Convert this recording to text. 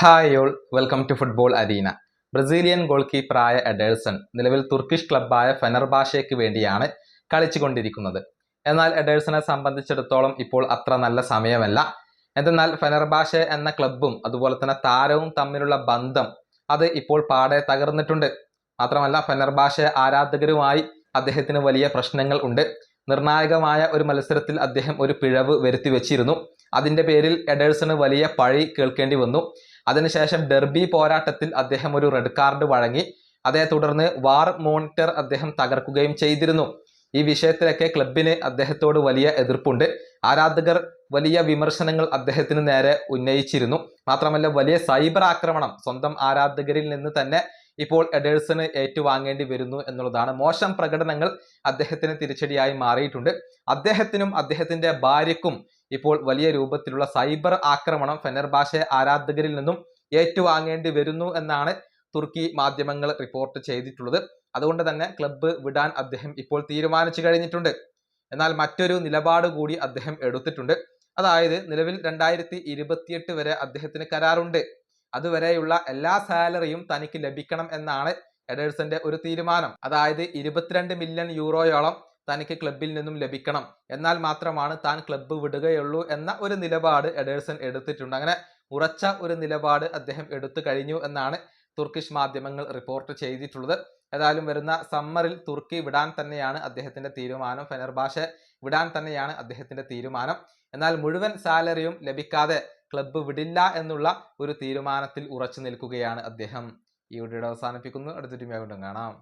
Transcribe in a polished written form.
Hi all, welcome to football arena. Brazilian goal കീപ്പറായ Ederson നിലവിൽ Turkish ക്ലബ്ബായ ഫെനർബാഷയ്ക്ക് വേണ്ടിയാണ് കളിച്ചുകൊണ്ടിരിക്കുന്നത്. എന്നാൽ എഡേഴ്സനെ സംബന്ധിച്ചിടത്തോളം ഇപ്പോൾ അത്ര നല്ല സമയമല്ല. എന്തെന്നാൽ ഫെനർബാഷെ എന്ന ക്ലബ്ബും അതുപോലെ തന്നെ താരവും തമ്മിലുള്ള ബന്ധം അത് ഇപ്പോൾ പാടെ തകർന്നിട്ടുണ്ട്. മാത്രമല്ല ഫെനർബാഷെ ആരാധകരുമായി അദ്ദേഹത്തിന് വലിയ പ്രശ്നങ്ങൾ ഉണ്ട്. നിർണായകമായ ഒരു മത്സരത്തിൽ അദ്ദേഹം ഒരു പിഴവ് വരുത്തി വെച്ചിരുന്നു. അതിന്റെ പേരിൽ എഡേഴ്സണ് വലിയ പഴി കേൾക്കേണ്ടി വന്നു. അതിനുശേഷം ഡെർബി പോരാട്ടത്തിൽ അദ്ദേഹം ഒരു റെഡ് കാർഡ് വഴങ്ങി. അതേ തുടർന്ന് വാർ മോണിറ്റർ അദ്ദേഹം തകർക്കുകയും ചെയ്തിരുന്നു. ഈ വിഷയത്തിലൊക്കെ ക്ലബിന് അദ്ദേഹത്തോട് വലിയ എതിർപ്പുണ്ട്. ആരാധകർ വലിയ വിമർശനങ്ങൾ അദ്ദേഹത്തിന് നേരെ ഉന്നയിച്ചിരുന്നു. മാത്രമല്ല വലിയ സൈബർ ആക്രമണം സ്വന്തം ആരാധകരിൽ നിന്ന് തന്നെ ഇപ്പോൾ എഡേഴ്സണ് ഏറ്റുവാങ്ങേണ്ടി വരുന്നു എന്നുള്ളതാണ്. മോശം പ്രകടനങ്ങൾ അദ്ദേഹത്തിന് തിരിച്ചടിയായി മാറിയിട്ടുണ്ട്. അദ്ദേഹത്തിനും അദ്ദേഹത്തിന്റെ ഭാര്യയ്ക്കും ഇപ്പോൾ വലിയ രൂപത്തിലുള്ള സൈബർ ആക്രമണം ഫെനർബാഷെ ആരാധകരിൽ നിന്നും ഏറ്റുവാങ്ങേണ്ടി വരുന്നു എന്നാണ് തുർക്കി മാധ്യമങ്ങൾ റിപ്പോർട്ട് ചെയ്തിട്ടുള്ളത്. അതുകൊണ്ട് തന്നെ ക്ലബ്ബ് വിടാൻ അദ്ദേഹം ഇപ്പോൾ തീരുമാനിച്ചു കഴിഞ്ഞിട്ടുണ്ട്. എന്നാൽ മറ്റൊരു നിലപാട് കൂടി അദ്ദേഹം എടുത്തിട്ടുണ്ട്. അതായത് നിലവിൽ 2028 വരെ അദ്ദേഹത്തിന് കരാറുണ്ട്. അതുവരെയുള്ള എല്ലാ സാലറിയും തനിക്ക് ലഭിക്കണം എന്നാണ് എഡേഴ്സന്റെ ഒരു തീരുമാനം. അതായത് 22 മില്യൺ യൂറോയോളം തനിക്ക് ക്ലബിൽ നിന്നും ലഭിക്കണം, എന്നാൽ മാത്രമാണ് താൻ ക്ലബ്ബ് വിടുകയുള്ളൂ എന്ന ഒരു നിലപാട് എഡേഴ്സൺ എടുത്തിട്ടുണ്ട്. അങ്ങനെ ഉറച്ച ഒരു നിലപാട് അദ്ദേഹം എടുത്തു കഴിഞ്ഞു എന്നാണ് തുർക്കിഷ് മാധ്യമങ്ങൾ റിപ്പോർട്ട് ചെയ്തിട്ടുള്ളത്. ഏതായാലും വരുന്ന സമ്മറിൽ തുർക്കി വിടാൻ തന്നെയാണ് അദ്ദേഹത്തിന്റെ തീരുമാനം. ഫെനർബാഷെ വിടാൻ തന്നെയാണ് അദ്ദേഹത്തിന്റെ തീരുമാനം. എന്നാൽ മുഴുവൻ സാലറിയും ലഭിക്കാതെ ക്ലബ്ബ് വിടില്ല എന്നുള്ള ഒരു തീരുമാനത്തിൽ ഉറച്ചു നിൽക്കുകയാണ് അദ്ദേഹം. ഈ വീഡിയോ അവസാനിപ്പിക്കുന്നു. അടുത്തൊരു വീഡിയോ കാണാം.